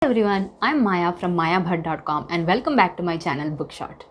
Hi everyone, I'm Maya from mayabhatblog and welcome back to my channel Bookshot.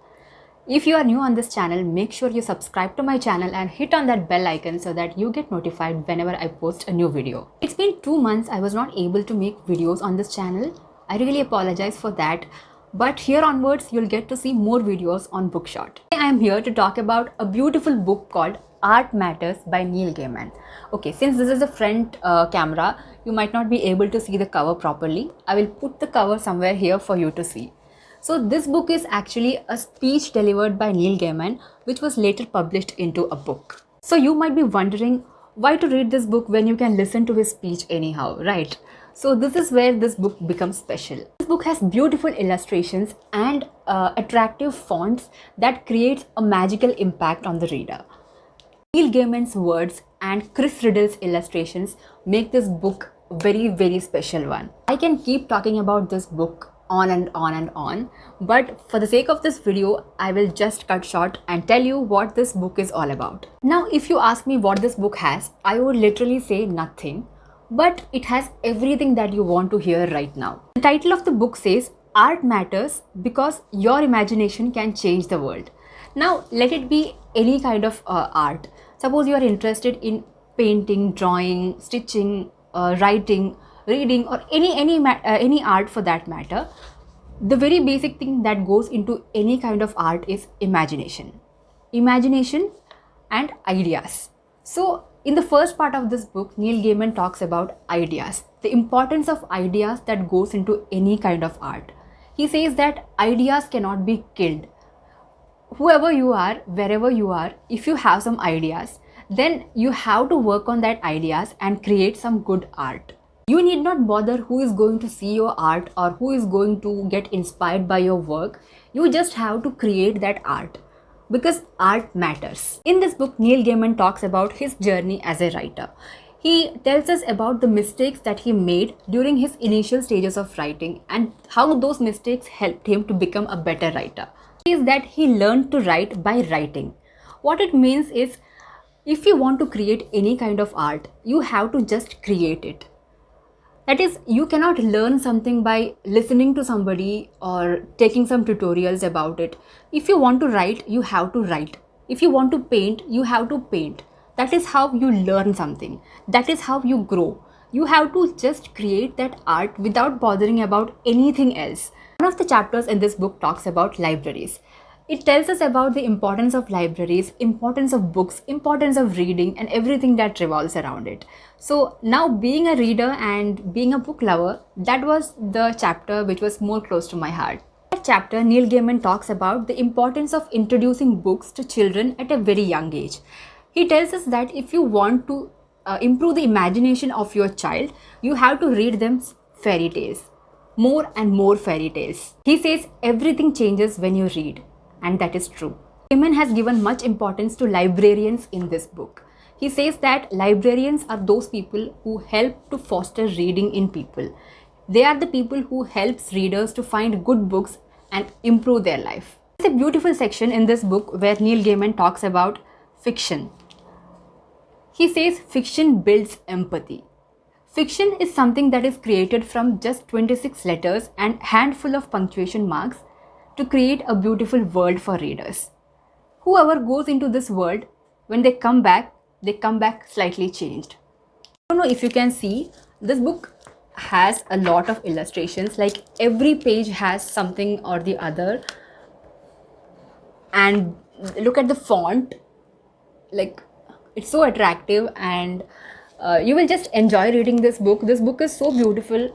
If you are new on this channel, make sure you subscribe to my channel and hit on that bell icon so that you get notified whenever I post a new video. It's been 2 months I was not able to make videos on this channel. I really apologize for that. But here onwards, you'll get to see more videos on Bookshot. Today I am here to talk about a beautiful book called Art Matters by Neil Gaiman. Okay, since this is a front camera, you might not be able to see the cover properly. I will put the cover somewhere here for you to see. So this book is actually a speech delivered by Neil Gaiman, which was later published into a book. So you might be wondering why to read this book when you can listen to his speech anyhow, right? So this is where this book becomes special. This book has beautiful illustrations and attractive fonts that creates a magical impact on the reader. Neil Gaiman's words and Chris Riddles' illustrations make this book a very special one. I can keep talking about this book on and on and on, but for the sake of this video, I will just cut short and tell you what this book is all about. Now, if you ask me what this book has, I would literally say nothing, but it has everything that you want to hear right now. The title of the book says, Art Matters Because Your Imagination Can Change the World. Now, let it be any kind of art. Suppose you are interested in painting, drawing, stitching, writing, reading, or any art for that matter. The very basic thing that goes into any kind of art is imagination. Imagination and ideas. So, in the first part of this book, Neil Gaiman talks about ideas, the importance of ideas that goes into any kind of art. He says that ideas cannot be killed. Whoever you are, wherever you are, if you have some ideas, then you have to work on that ideas and create some good art. You need not bother who is going to see your art or who is going to get inspired by your work. You just have to create that art because art matters. In this book, Neil Gaiman talks about his journey as a writer. He tells us about the mistakes that he made during his initial stages of writing and how those mistakes helped him to become a better writer. Is that he learned to write by writing. What it means is, if you want to create any kind of art, you have to just create it. That is, you cannot learn something by listening to somebody or taking some tutorials about it. If you want to write, you have to write. If you want to paint, you have to paint. That is how you learn something. That is how you grow. You have to just create that art without bothering about anything else. One of the chapters in this book talks about libraries. It tells us about the importance of libraries, importance of books, importance of reading and everything that revolves around it. So now, being a reader and being a book lover, that was the chapter which was more close to my heart. In that chapter, Neil Gaiman talks about the importance of introducing books to children at a very young age. He tells us that if you want to improve the imagination of your child, you have to read them fairy tales. More and more fairy tales. He says everything changes when you read, and that is true. Gaiman has given much importance to librarians in this book. He says that librarians are those people who help to foster reading in people. They are the people who helps readers to find good books and improve their life. There's a beautiful section in this book where Neil Gaiman talks about fiction. He says fiction builds empathy. Fiction is something that is created from just 26 letters and handful of punctuation marks to create a beautiful world for readers. Whoever goes into this world, when they come back slightly changed. I don't know if you can see, this book has a lot of illustrations, like every page has something or the other. And look at the font, like it's so attractive and you will just enjoy reading this book. This book is so beautiful,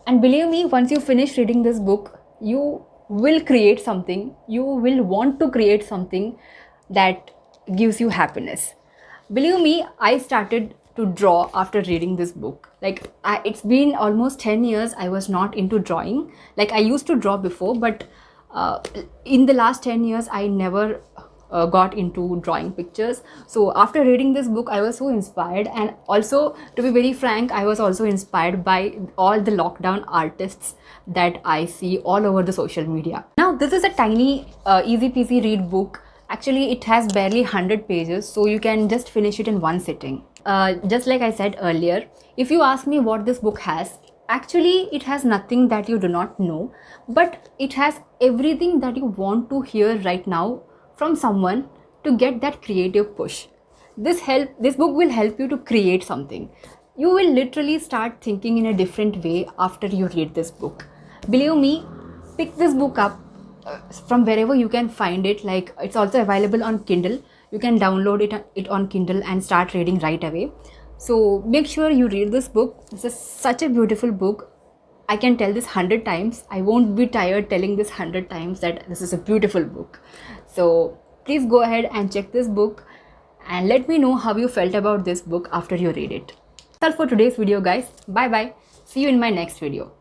and believe me, once you finish reading this book, you will create something. You will want to create something that gives you happiness. Believe me, I started to draw after reading this book. Like it's been almost 10 years I was not into drawing. Like I used to draw before, but in the last 10 years I never got into drawing pictures. So after reading this book, I was so inspired, and also, to be very frank, I was also inspired by all the lockdown artists that I see all over the social media. Now, this is a tiny easy-peasy read book. Actually, it has barely 100 pages, so you can just finish it in one sitting. Just like I said earlier, if you ask me what this book has, Actually, it has nothing that you do not know, but it has everything that you want to hear right now from someone to get that creative push. This book will help you to create something. You will literally start thinking in a different way after you read this book. Believe me, pick this book up from wherever you can find it. Like, it's also available on Kindle. You can download it on Kindle and start reading right away. So make sure you read this book. This is such a beautiful book. I can tell this 100 times. I won't be tired telling this 100 times that this is a beautiful book. So please go ahead and check this book and let me know how you felt about this book after you read it. That's all for today's video, guys. Bye bye. See you in my next video.